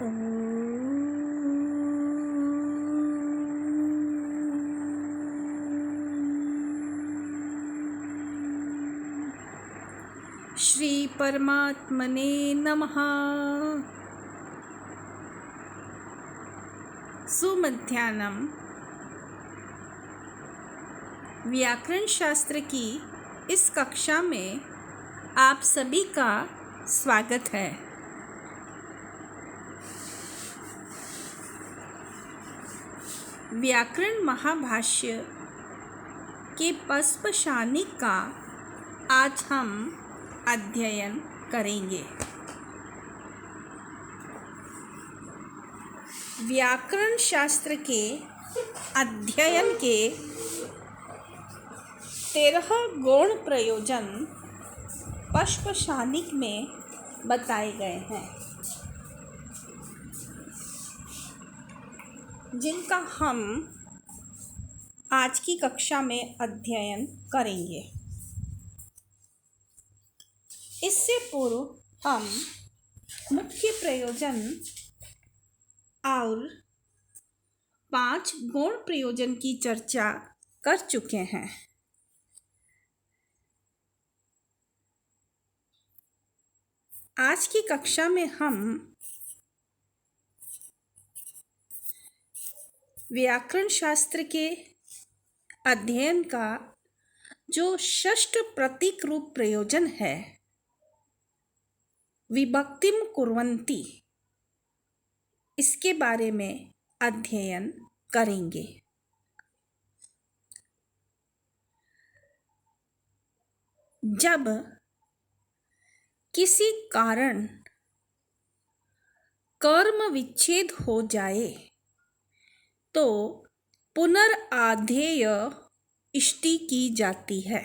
श्री परमात्मने नमः। सुमध्याह्नं। व्याकरण शास्त्र की इस कक्षा में आप सभी का स्वागत है। व्याकरण महाभाष्य के पस्पशानिक का आज हम अध्ययन करेंगे। व्याकरण शास्त्र के अध्ययन के 13 गौण प्रयोजन पस्पशानिक में बताए गए हैं, जिनका हम आज की कक्षा में अध्ययन करेंगे। इससे पूर्व हम मुख्य प्रयोजन और 5 गौण प्रयोजन की चर्चा कर चुके हैं। आज की कक्षा में हम व्याकरण शास्त्र के अध्ययन का जो षष्ठ प्रतीक रूप प्रयोजन है, विभक्तिम कुर्वन्ति, इसके बारे में अध्ययन करेंगे। जब किसी कारण कर्म विच्छेद हो जाए तो पुनराधेय इष्टि की जाती है।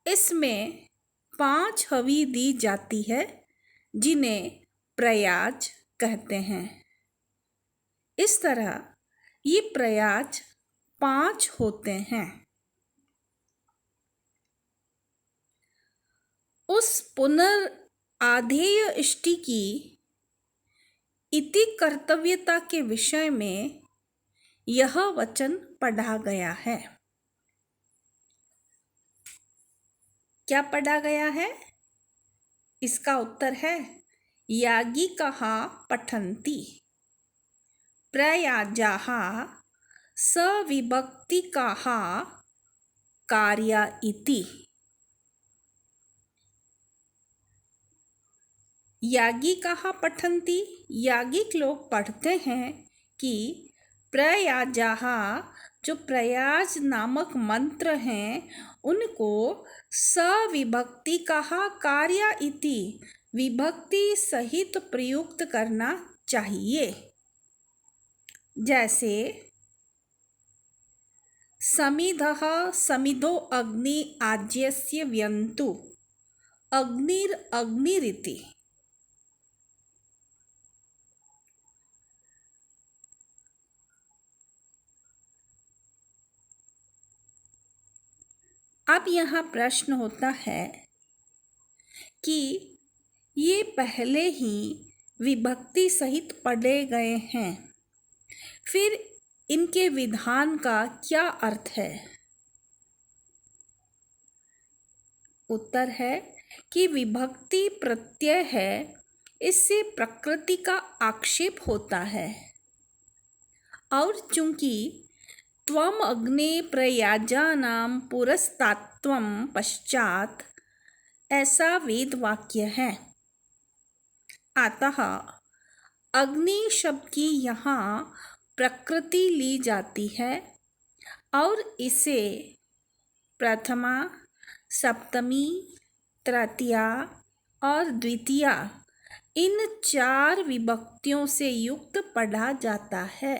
इसमें 5 हवि दी जाती है, जिन्हें प्रयाज कहते हैं। इस तरह ये प्रयाज 5 होते हैं। उस पुनराधेय इष्टि की इति कर्तव्यता के विषय में यह वचन पढ़ा गया है। क्या पढ़ा गया है? इसका उत्तर है याज्ञिकाः पठन्ति प्रयाजाः सविभक्तिकाः कार्या इति। याज्ञिकाः पठन्ति, याज्ञिक लोग पढ़ते हैं कि प्रयाजाः, जो प्रयाज नामक मंत्र हैं, उनको सविभक्तिकाः कार्या इति, विभक्ति सहित प्रयुक्त करना चाहिए। जैसे समिधः समिधो अग्नि आज्यस्य व्यन्तु, अग्निर अग्निरिति। अब यहाँ प्रश्न होता है कि ये पहले ही विभक्ति सहित पढ़े गए हैं, फिर इनके विधान का क्या अर्थ है? उत्तर है कि विभक्ति प्रत्यय है, इससे प्रकृति का आक्षेप होता है। और चूंकि त्वम अग्ने प्रयाजानां पुरस्तात्त्वं पश्चात, ऐसा वेद वाक्य है, अतः अग्नि शब्द की यहाँ प्रकृति ली जाती है और इसे प्रथमा, सप्तमी, तृतीया और द्वितीया, इन 4 विभक्तियों से युक्त पढ़ा जाता है।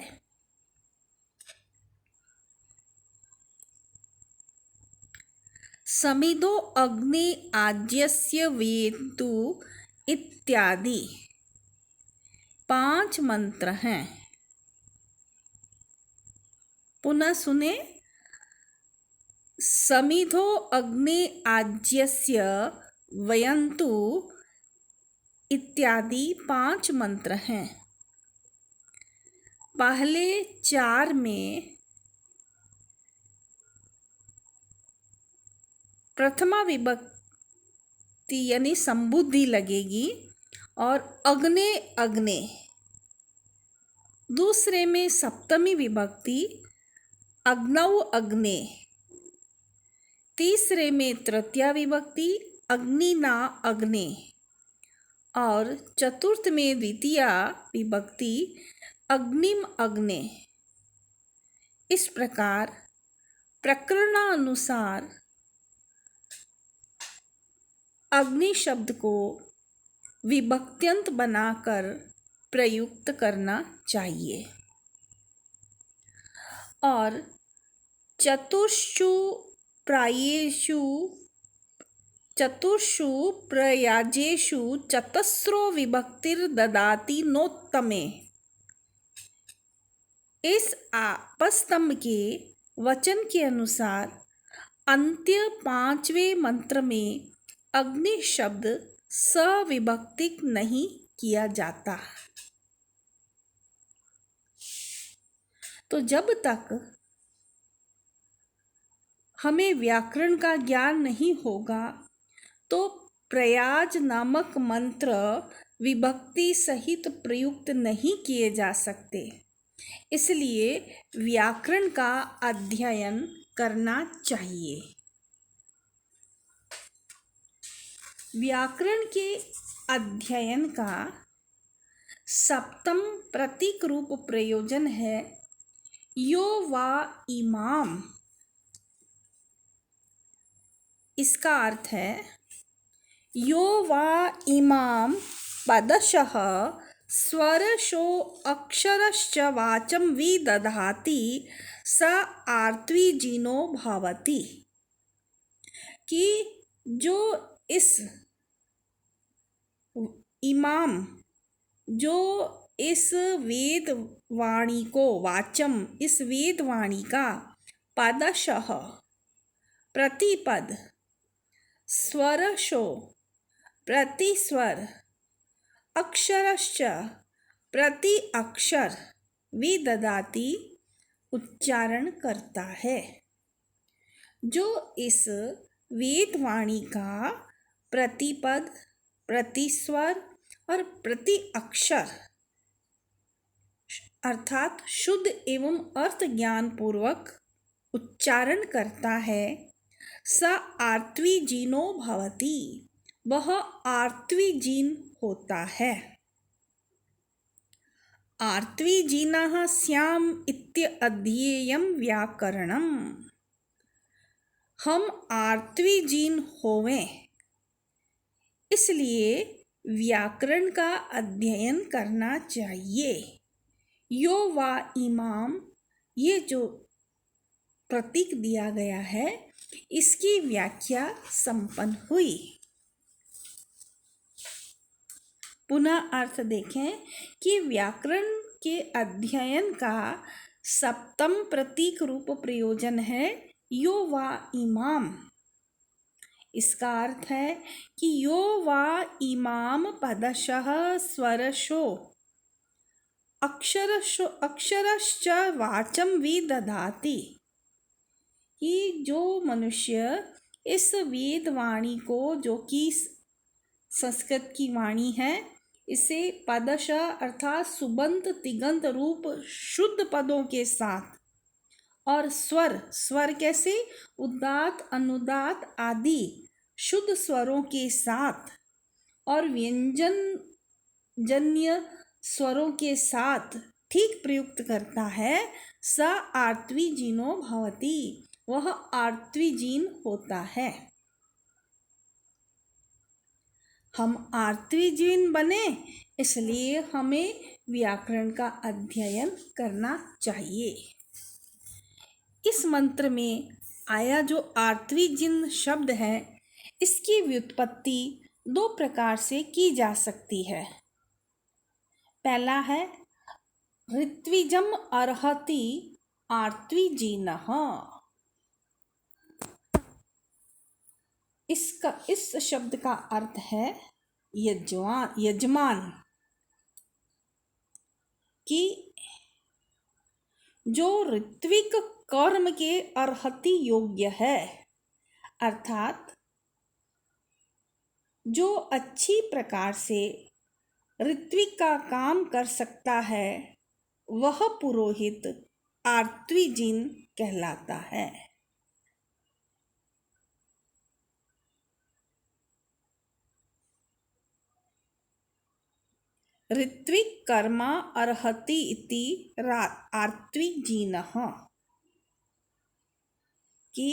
समिधो अग्नि आज्यस्य वेन्तु इत्यादि 5 मंत्र हैं। पुनः सुने। समिधो अग्नि आज्यस्य वयन्तु इत्यादि 5 मंत्र हैं। पहले 4 में प्रथमा विभक्ति यानी संबुद्धि लगेगी और अग्ने अग्ने। दूसरे में सप्तमी विभक्ति अग्नौ अग्ने। तीसरे में तृतीया विभक्ति अग्निना अग्ने और चतुर्थ में द्वितीया विभक्ति अग्निम अग्ने। इस प्रकार प्रकरणानुसार अग्नि शब्द को विभक्त्यंत बनाकर प्रयुक्त करना चाहिए। और चतुर्षु प्रयाजेषु चतस्रो विभक्तिर्ददाति नोत्तमे। इस आपस्तंभ के वचन के अनुसार अंत्य 5वें मंत्र में अग्नि शब्द सविभक्तिक नहीं किया जाता। तो जब तक हमें व्याकरण का ज्ञान नहीं होगा तो प्रयाज नामक मंत्र विभक्ति सहित प्रयुक्त नहीं किए जा सकते। इसलिए व्याकरण का अध्ययन करना चाहिए। व्याकरण के अध्ययन का सप्तम प्रतीक रूप प्रयोजन है यो वा इमाम। इसका अर्थ है यो वा इमाम पदशः स्वरशो अक्षरश्च वाचं विदधाति स आर्त्विजीनो भवति। कि जो इस इमाम जो इस वेद वाणी को वाचम इस वेद वाणी का पदशः प्रतिपद स्वरशो प्रतिस्वर अक्षरश्च प्रति अक्षर विदधाति उच्चारण करता है। जो इस वेद वाणी का प्रतिपद प्रतिस्वर और प्रति अक्षर अर्थात शुद्ध एवं अर्थ ज्ञान पूर्वक उच्चारण करता है स आर्त्विजीनो भवति। वह आर्त्विजीन होता है। आर्त्विजीनः स्याम इत्यध्येयं व्याकरणम्। हम आर्त्विजीन होवें इसलिए व्याकरण का अध्ययन करना चाहिए। यो वा इमाम ये जो प्रतीक दिया गया है इसकी व्याख्या संपन्न हुई। पुनः अर्थ देखें कि व्याकरण के अध्ययन का सप्तम प्रतीक रूप प्रयोजन है यो वा इमाम। इसका अर्थ है कि यो वा इमाम पदशः स्वरशो अक्षरश्च वाचं विदधाति। कि जो मनुष्य इस वेद वाणी को जो कि संस्कृत की वाणी है इसे पदशः अर्थात सुबंत तिगंत रूप शुद्ध पदों के साथ और स्वर कैसे उदात्त अनुदात्त आदि शुद्ध स्वरों के साथ और व्यंजन जन्य स्वरों के साथ ठीक प्रयुक्त करता है स आर्त्विजीनो भवति। वह आर्त्विजीन होता है। हम आर्त्विजीन बने इसलिए हमें व्याकरण का अध्ययन करना चाहिए। इस मंत्र में आया जो आर्त्विजीन शब्द है इसकी व्युत्पत्ति 2 प्रकार से की जा सकती है। पहला है ऋत्विजम अर्हति आर्त्विजीनः। इस शब्द का अर्थ है यजमान कि जो ऋत्विक कर्म के अर्हति योग्य है, अर्थात जो अच्छी प्रकार से ऋत्विक का काम कर सकता है वह पुरोहित आर्त्विजिन कहलाता है। ऋत्विक कर्म अर्हति इति आर्त्विजिनः कि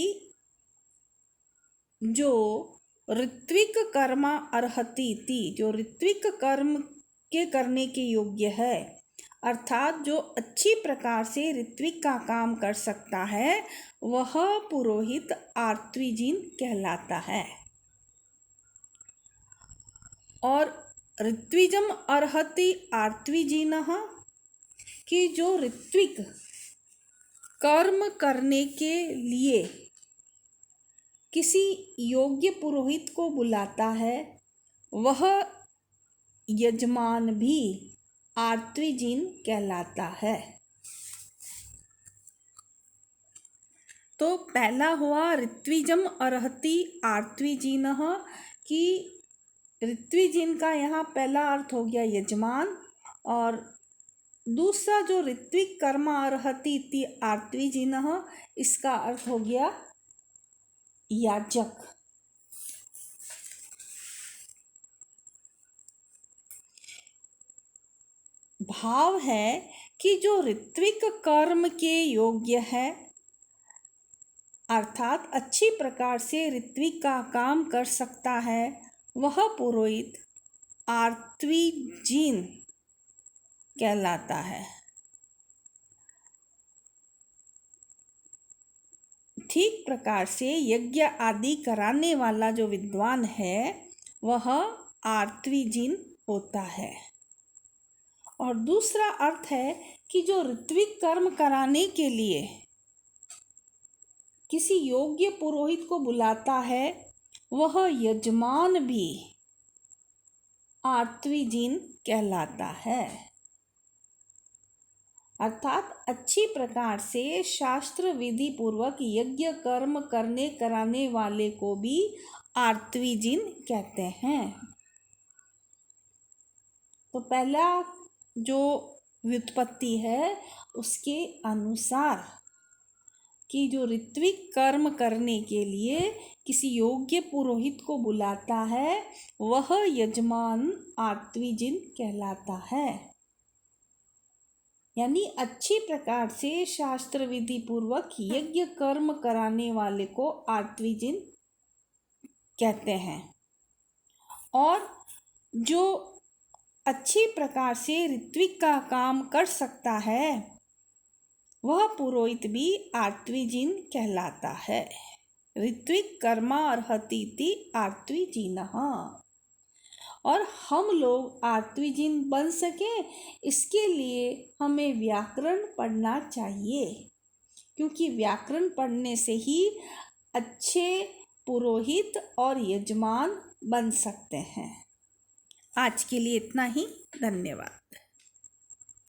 जो ऋत्विक कर्म अर्हति इति, जो ऋत्विक कर्म के करने के योग्य है, अर्थात जो अच्छी प्रकार से ऋत्विक का काम कर सकता है वह पुरोहित आर्त्विजिन कहलाता है। और ऋत्विजम अर्हति आर्त्विजिनः कि जो ऋत्विक कर्म करने के लिए किसी योग्य पुरोहित को बुलाता है वह यजमान भी आर्त्विजिन कहलाता है। तो पहला हुआ ऋत्विजम अर्हति आर्त्विजिनः कि ऋत्विजिन का यहाँ पहला अर्थ हो गया यजमान, और दूसरा जो ऋत्विक कर्म अर्हति इति आर्त्विजिनः, इसका अर्थ हो गया याजक। भाव है कि जो ऋत्विक कर्म के योग्य है, अर्थात अच्छी प्रकार से ऋत्विक का काम कर सकता है वह पुरोहित आर्त्विजिन कहलाता है। ठीक प्रकार से यज्ञ आदि कराने वाला जो विद्वान है वह आर्त्विजिन होता है। और दूसरा अर्थ है कि जो ऋत्विक कर्म कराने के लिए किसी योग्य पुरोहित को बुलाता है वह यजमान भी आर्त्विजिन कहलाता है। अर्थात अच्छी प्रकार से शास्त्र विधि पूर्वक यज्ञ कर्म करने कराने वाले को भी आर्त्विजिन कहते हैं। तो पहला जो व्युत्पत्ति है उसके अनुसार कि जो ऋत्विक कर्म करने के लिए किसी योग्य पुरोहित को बुलाता है वह यजमान आर्त्विजिन कहलाता है। यानी अच्छी प्रकार से शास्त्र विधि पूर्वक यज्ञ कर्म कराने वाले को आर्त्विजिन कहते हैं। और जो अच्छी प्रकार से ऋत्विक का काम कर सकता है वह पुरोहित भी आर्त्विजिन कहलाता है। ऋत्विक कर्म अर्हति इति आर्त्विजिनः। और हम लोग आर्त्विजिन बन सके इसके लिए हमें व्याकरण पढ़ना चाहिए, क्योंकि व्याकरण पढ़ने से ही अच्छे पुरोहित और यजमान बन सकते हैं। आज के लिए इतना ही। धन्यवाद।